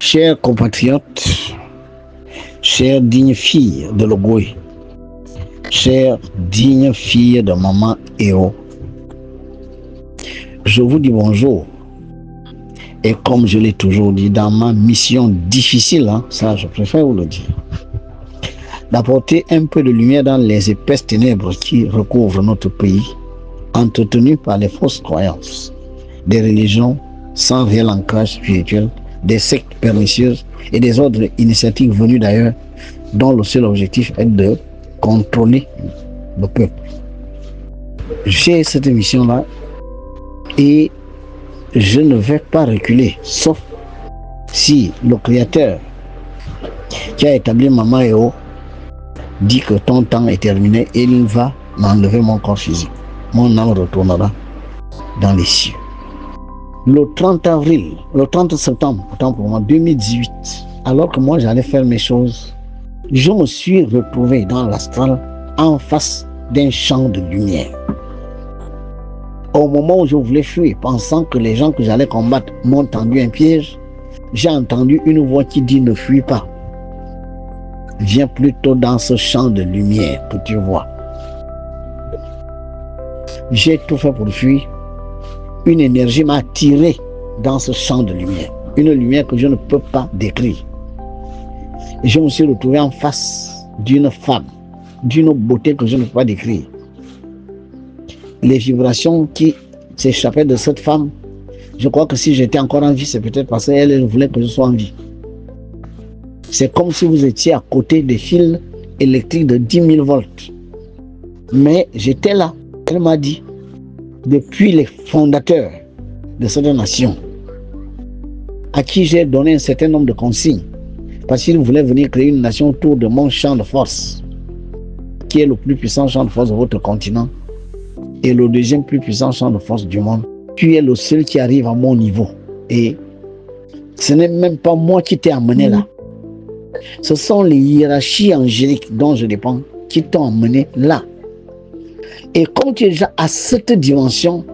Chers compatriotes, chères dignes filles de l'Ogooué, chères dignes filles de Maman Eo, je vous dis bonjour. Et comme je l'ai toujours dit, dans ma mission difficile, ça je préfère vous le dire, d'apporter un peu de lumière dans les épaisses ténèbres qui recouvrent notre pays, entretenues par les fausses croyances, des religions sans réel ancrage spirituel, des sectes pernicieuses et des autres initiatives venues d'ailleurs, dont le seul objectif est de contrôler le peuple. J'ai cette émission-là et je ne vais pas reculer, sauf si le Créateur qui a établi Maman Eo dit que ton temps est terminé et il va m'enlever mon corps physique. Mon âme retournera dans les cieux. Le 30 septembre, autant pour moi, 2018, alors que moi j'allais faire mes choses, je me suis retrouvé dans l'astral en face d'un champ de lumière. Au moment où je voulais fuir, pensant que les gens que j'allais combattre m'ont tendu un piège, j'ai entendu une voix qui dit « Ne fuis pas. Viens plutôt dans ce champ de lumière que tu vois. » J'ai tout fait pour fuir. Une énergie m'a attiré dans ce champ de lumière. Une lumière que je ne peux pas décrire. Et je me suis retrouvé en face d'une femme, d'une beauté que je ne peux pas décrire. Les vibrations qui s'échappaient de cette femme, je crois que si j'étais encore en vie, c'est peut-être parce qu'elle voulait que je sois en vie. C'est comme si vous étiez à côté des fils électriques de 10 000 volts. Mais j'étais là. Elle m'a dit, depuis les fondateurs de cette nation, à qui j'ai donné un certain nombre de consignes, parce qu'ils voulaient venir créer une nation autour de mon champ de force, qui est le plus puissant champ de force de votre continent, et le deuxième plus puissant champ de force du monde. Tu es le seul qui arrive à mon niveau. Et ce n'est même pas moi qui t'ai amené là. Ce sont les hiérarchies angéliques dont je dépends qui t'ont amené là. Et comme tu es déjà à cette dimension,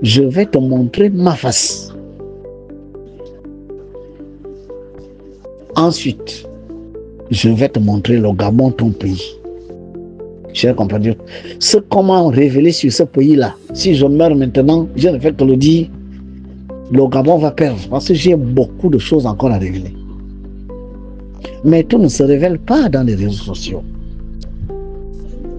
je vais te montrer ma face. Ensuite, je vais te montrer le Gabon, ton pays. Chers compatriotes, ce qu'on m'a révélé sur ce pays-là, si je meurs maintenant, je ne fais que le dire, le Gabon va perdre, parce que j'ai beaucoup de choses encore à révéler. Mais tout ne se révèle pas dans les réseaux sociaux.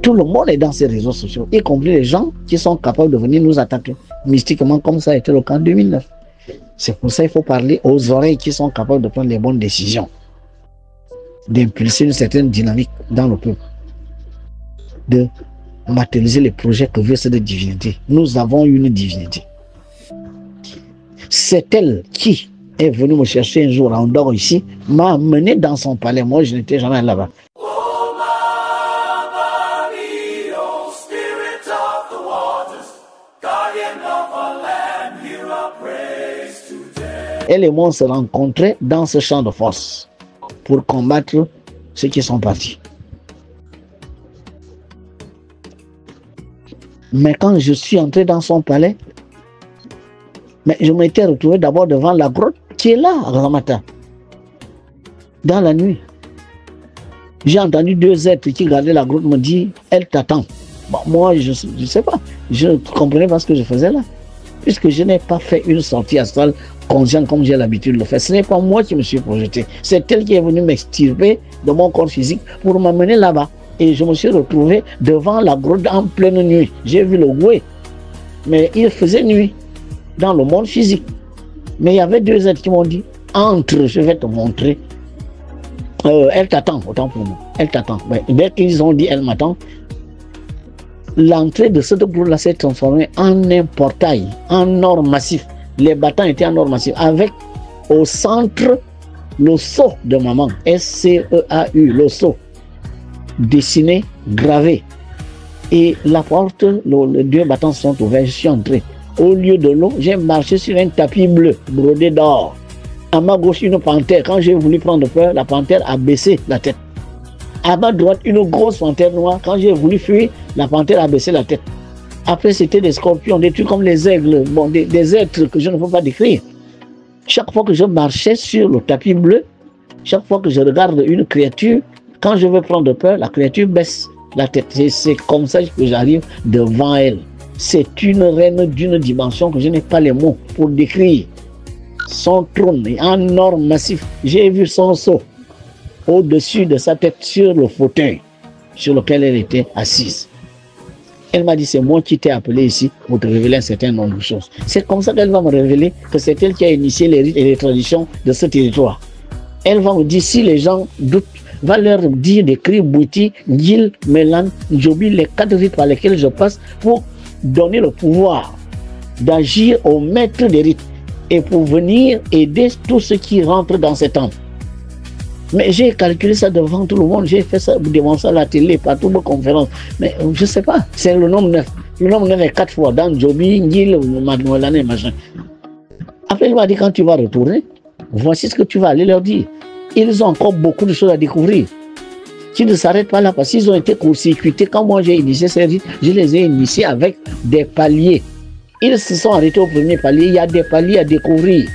Tout le monde est dans ces réseaux sociaux, y compris les gens qui sont capables de venir nous attaquer mystiquement, comme ça a été le cas en 2009. C'est pour ça qu'il faut parler aux oreilles qui sont capables de prendre les bonnes décisions, d'impulser une certaine dynamique dans le peuple, de matérialiser les projets que veut cette divinité. Nous avons une divinité. C'est elle qui est venue me chercher un jour en dehors ici, m'a amené dans son palais. Moi, je n'étais jamais là-bas. Elle et moi on se rencontraient dans ce champ de force pour combattre ceux qui sont partis. Mais quand je suis entré dans son palais, mais je m'étais retrouvé d'abord devant la grotte qui est là à Ramata, dans la nuit. J'ai entendu deux êtres qui gardaient la grotte me dire « Elle t'attend ». Bon, moi, je ne sais pas, je ne comprenais pas ce que je faisais là, puisque je n'ai pas fait une sortie astrale consciente comme j'ai l'habitude de le faire. Ce n'est pas moi qui me suis projeté, c'est elle qui est venue m'extirper de mon corps physique pour m'amener là-bas. Et je me suis retrouvé devant la grotte en pleine nuit. J'ai vu le Goué, mais il faisait nuit dans le monde physique. Mais il y avait deux êtres qui m'ont dit « Entre, je vais te montrer. Elle t'attend, autant pour moi. Elle t'attend. » Dès qu'ils ont dit « Elle m'attend », l'entrée de cette grotte-là s'est transformée en un portail, en or massif. Les battants étaient en or massif, avec au centre le sceau de maman, S-C-E-A-U, le sceau, dessiné, gravé. Et la porte, les deux battants sont ouverts, je suis entré. Au lieu de l'eau, j'ai marché sur un tapis bleu, brodé d'or. À ma gauche, une panthère. Quand j'ai voulu prendre peur, la panthère a baissé la tête. À ma droite, une grosse panthère noire. Quand j'ai voulu fuir, la panthère a baissé la tête. Après, c'était des scorpions, des trucs comme les aigles, bon, des êtres que je ne peux pas décrire. Chaque fois que je marchais sur le tapis bleu, chaque fois que je regarde une créature, quand je veux prendre peur, la créature baisse la tête. C'est comme ça que j'arrive devant elle. C'est une reine d'une dimension que je n'ai pas les mots pour décrire. Son trône est en or massif. J'ai vu son sceau au-dessus de sa tête sur le fauteuil sur lequel elle était assise. Elle m'a dit, c'est moi qui t'ai appelé ici pour te révéler un certain nombre de choses. C'est comme ça qu'elle va me révéler que c'est elle qui a initié les rites et les traditions de ce territoire. Elle va me dire, si les gens doutent, va leur dire d'écrire Bouti, Gil, Mélan, Djobi, les 4 rites par lesquels je passe pour donner le pouvoir d'agir au maître des rites et pour venir aider tous ceux qui rentrent dans ces temples. Mais j'ai calculé ça devant tout le monde, j'ai fait ça devant ça à la télé, partout aux conférences. Mais je ne sais pas, c'est le nombre 9. Le nombre 9 est 4 fois dans Djobi, Ngil, Madouelane, machin. Après, il m'a dit, quand tu vas retourner, voici ce que tu vas aller leur dire. Ils ont encore beaucoup de choses à découvrir. Qui ne s'arrêtent pas là parce qu'ils ont été court-circuités. Quand moi j'ai initié ces rites, je les ai initiés avec des paliers. Ils se sont arrêtés au premier palier. Il y a des paliers à découvrir.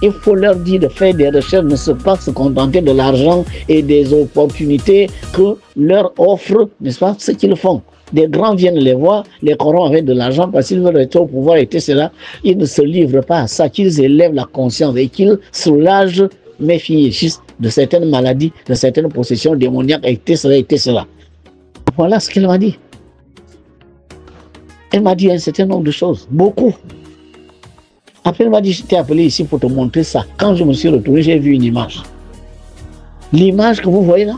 Il faut leur dire de faire des recherches, ne pas se contenter de l'argent et des opportunités que leur offre, n'est-ce pas, ce qu'ils font. Des grands viennent les voir, les corrompre avec de l'argent parce qu'ils veulent être au pouvoir et cela. Ils ne se livrent pas à ça, qu'ils élèvent la conscience et qu'ils soulagent mes filles et fils de certaines maladies, de certaines possessions démoniaques et cela. Voilà ce qu'elle m'a dit. Elle m'a dit un certain nombre de choses, beaucoup. Après, elle m'a dit, je t'ai appelé ici pour te montrer ça. Quand je me suis retourné, j'ai vu une image. L'image que vous voyez là,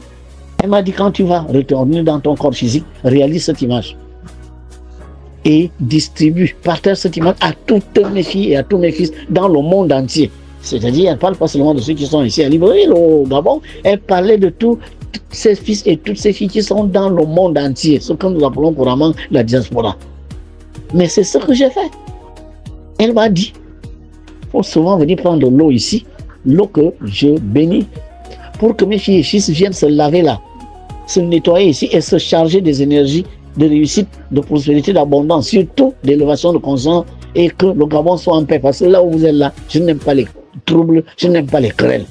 elle m'a dit, quand tu vas retourner dans ton corps physique, réalise cette image. Et distribue, partage cette image à toutes mes filles et à tous mes fils dans le monde entier. C'est-à-dire, elle ne parle pas seulement de ceux qui sont ici à Libreville, au Gabon, elle parlait de tous ses fils et toutes ses filles qui sont dans le monde entier, ce que nous appelons couramment la diaspora. Mais c'est ce que j'ai fait. Elle m'a dit, il faut souvent venir prendre de l'eau ici, l'eau que je bénis, pour que mes filles et fils viennent se laver là, se nettoyer ici et se charger des énergies de réussite, de prospérité, d'abondance, surtout d'élévation de conscience et que le Gabon soit en paix. Parce que là où vous êtes là, je n'aime pas les troubles, je n'aime pas les querelles.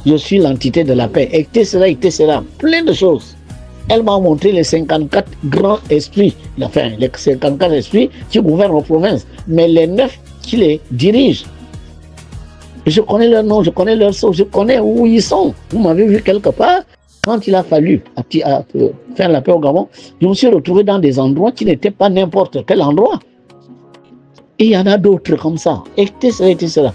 Je suis l'entité de la paix. Et cela, plein de choses. Elle m'a montré les 54 grands esprits, enfin les 54 esprits qui gouvernent nos provinces, mais les 9 qui les dirigent. Je connais leur nom, je connais leur sceau, je connais où ils sont. Vous m'avez vu quelque part, quand il a fallu faire la paix au Gabon, je me suis retrouvé dans des endroits qui n'étaient pas n'importe quel endroit. Et il y en a d'autres comme ça. Et cela.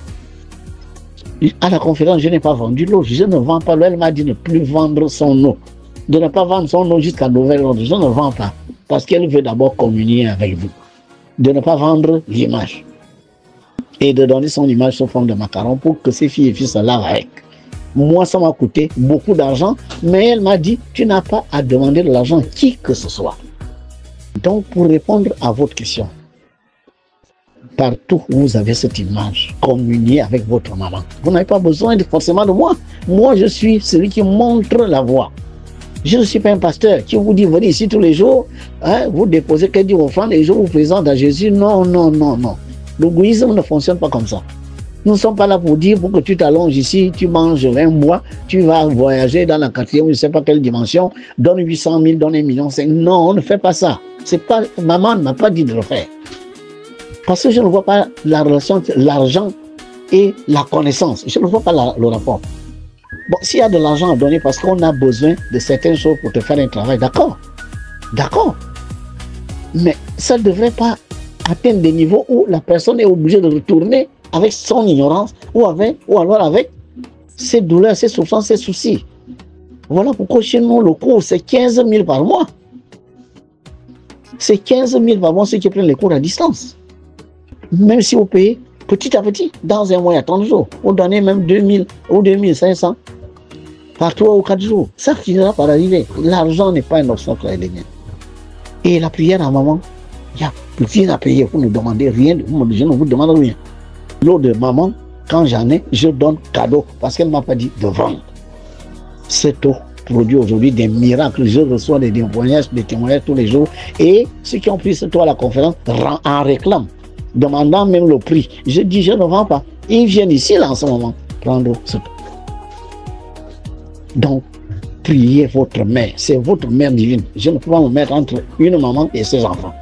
À la conférence, je n'ai pas vendu l'eau. Je ne vends pas l'eau. Elle m'a dit de ne plus vendre son eau. De ne pas vendre son eau jusqu'à nouvel ordre. Je ne vends pas. Parce qu'elle veut d'abord communier avec vous. De ne pas vendre l'image. Et de donner son image sous forme de macaron pour que ses filles et fils se lavent avec. Moi, ça m'a coûté beaucoup d'argent. Mais elle m'a dit, tu n'as pas à demander de l'argent qui que ce soit. Donc, pour répondre à votre question, partout où vous avez cette image, communiez avec votre maman. Vous n'avez pas besoin forcément de moi. Moi, je suis celui qui montre la voie. Je ne suis pas un pasteur qui vous dit, venez ici tous les jours, hein, vous déposez quelques offrandes et je vous présente à Jésus. Non, non, non, non. Le gouisme ne fonctionne pas comme ça. Nous ne sommes pas là pour dire, pour que tu t'allonges ici, tu manges 20 mois, tu vas voyager dans la 4e, je ne sais pas quelle dimension, donne 800 000, donne 1,5 million. Non, on ne fait pas ça. C'est pas, maman ne m'a pas dit de le faire. Parce que je ne vois pas la relation entre l'argent et la connaissance. Je ne vois pas le rapport. Bon, s'il y a de l'argent à donner parce qu'on a besoin de certaines choses pour te faire un travail, d'accord. D'accord. Mais ça ne devrait pas atteindre des niveaux où la personne est obligée de retourner avec son ignorance ou alors avec ses douleurs, ses souffrances, ses soucis. Voilà pourquoi chez nous, le cours, c'est 15 000 par mois. C'est 15 000 par mois ceux qui prennent les cours à distance. Même si vous payez petit à petit, dans un mois, il y a 30 jours, vous donnez même 2 000 ou 2 500 par 3 ou 4 jours. Ça finira par arriver. L'argent n'est pas un obstacle à l'église. Et la prière à maman, il n'y a rien à payer. Vous ne demandez rien, je ne vous demande rien. L'eau de maman, quand j'en ai, je donne cadeau parce qu'elle ne m'a pas dit de vendre. Cette eau produit aujourd'hui des miracles. Je reçois des témoignages tous les jours. Et ceux qui ont pris cette eau à la conférence en réclament. demandant même le prix. Je dis, je ne vends pas. Ils viennent ici, là, en ce moment, prendre ce. Donc, priez votre mère. C'est votre mère divine. Je ne peux pas me mettre entre une maman et ses enfants.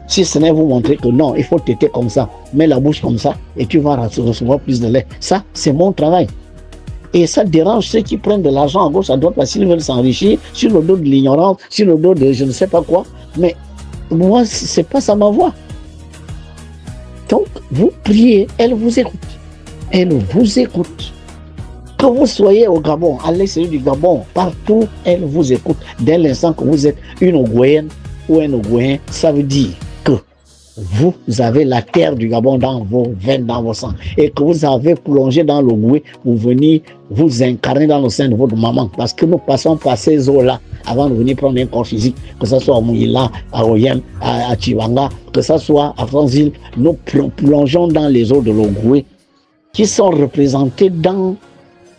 Si ce n'est vous montrer que non, il faut téter comme ça, mets la bouche comme ça, et tu vas recevoir plus de lait. Ça, c'est mon travail. Et ça dérange ceux qui prennent de l'argent à gauche, à droite, parce qu'ils veulent s'enrichir sur le dos de l'ignorance, sur le dos de je ne sais pas quoi. Mais moi, c'est pas ça ma voix. Donc, vous priez, elle vous écoute. Elle vous écoute. Que vous soyez au Gabon, à l'extérieur du Gabon, partout, elle vous écoute. Dès l'instant que vous êtes une Ogoyenne ou un Ogoyen, ça veut dire que vous avez la terre du Gabon dans vos veines, dans vos sangs, et que vous avez plongé dans l'Ogooué pour venir vous incarner dans le sein de votre maman. Parce que nous passons par ces eaux-là avant de venir prendre un corps physique, que ce soit à Mouila, à Oyem, à Chivanga, que ce soit à Franzil, nous plongeons dans les eaux de l'Ogooué qui sont représentées dans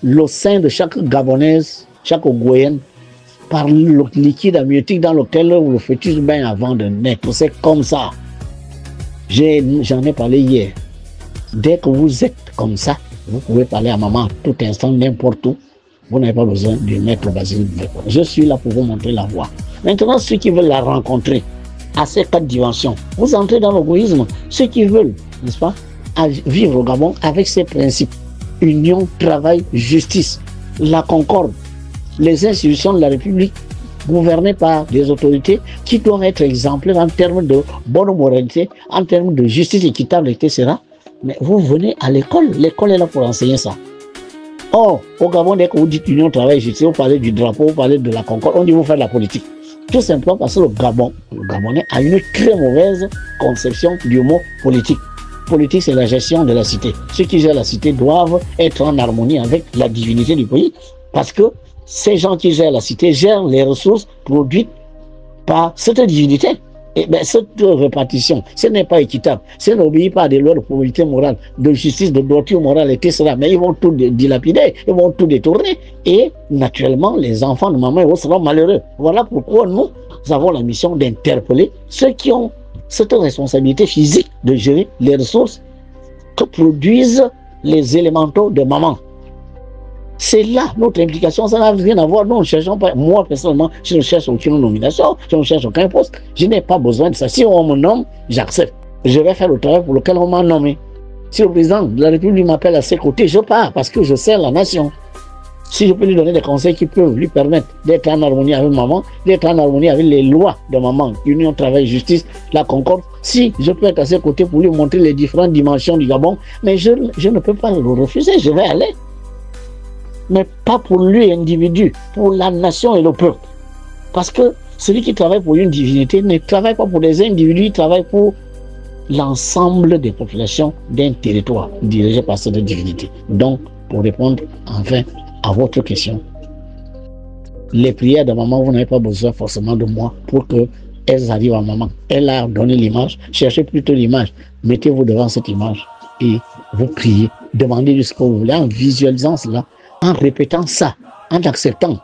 le sein de chaque Gabonaise, chaque Ogoyenne, par le liquide amniotique dans lequel le fœtus baigne avant de naître. C'est comme ça. J'en ai parlé hier. Dès que vous êtes comme ça, vous pouvez parler à maman à tout instant, n'importe où. Vous n'avez pas besoin de mettre le basilic. Je suis là pour vous montrer la voie. Maintenant, ceux qui veulent la rencontrer à ces 4 dimensions, vous entrez dans l'égoïsme. Ceux qui veulent, n'est-ce pas, vivre au Gabon avec ces principes. Union, travail, justice, la concorde, les institutions de la République gouvernées par des autorités qui doivent être exemplaires en termes de bonne moralité, en termes de justice équitable, etc. Mais vous venez à l'école, l'école est là pour enseigner ça. Or, au Gabon, dès que vous dites union, travail, justice, vous parlez du drapeau, vous parlez de la concorde, on dit vous faites de la politique. Tout simplement parce que le Gabonais a une très mauvaise conception du mot politique. Politique, c'est la gestion de la cité. Ceux qui gèrent la cité doivent être en harmonie avec la divinité du pays. Parce que ces gens qui gèrent la cité gèrent les ressources produites par cette divinité. Et bien, cette répartition, ce n'est pas équitable. Ça n'obéit pas à des lois de probabilité morale, de justice, de droiture morale, etc. Mais ils vont tout dilapider, ils vont tout détourner. Et naturellement, les enfants de maman seront malheureux. Voilà pourquoi nous avons la mission d'interpeller ceux qui ont cette responsabilité physique de gérer les ressources que produisent les élémentaux de maman. C'est là notre implication, ça n'a rien à voir. Nous ne cherchons pas, moi personnellement, je ne cherche aucune nomination, je ne cherche aucun poste, je n'ai pas besoin de ça. Si on me nomme, j'accepte. Je vais faire le travail pour lequel on m'a nommé. Si le président de la République m'appelle à ses côtés, je pars parce que je sers la nation. Si je peux lui donner des conseils qui peuvent lui permettre d'être en harmonie avec maman, d'être en harmonie avec les lois de maman, union, travail, justice, la concorde, si je peux être à ses côtés pour lui montrer les différentes dimensions du Gabon, mais je ne peux pas le refuser, je vais aller. Mais pas pour lui, individu, pour la nation et le peuple. Parce que celui qui travaille pour une divinité ne travaille pas pour des individus, il travaille pour l'ensemble des populations d'un territoire dirigé par cette divinité. Donc, pour répondre enfin à votre question, les prières de maman, vous n'avez pas besoin forcément de moi pour qu'elles arrivent à maman. Elle a donné l'image, cherchez plutôt l'image, mettez-vous devant cette image et vous priez, demandez ce que vous voulez en visualisant cela, en répétant ça, en acceptant,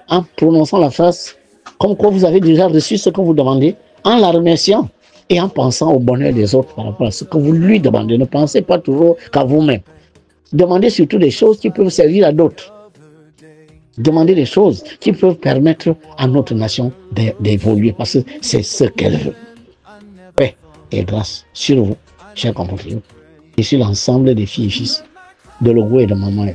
en prononçant la phrase comme quoi vous avez déjà reçu ce que vous demandez, en la remerciant et en pensant au bonheur des autres par rapport à ce que vous lui demandez. Ne pensez pas toujours qu'à vous-même. Demandez surtout des choses qui peuvent servir à d'autres. Demandez des choses qui peuvent permettre à notre nation d'évoluer parce que c'est ce qu'elle veut. Paix et grâce sur vous, chers compatriotes, et sur l'ensemble des filles et fils de Logo et de Maman.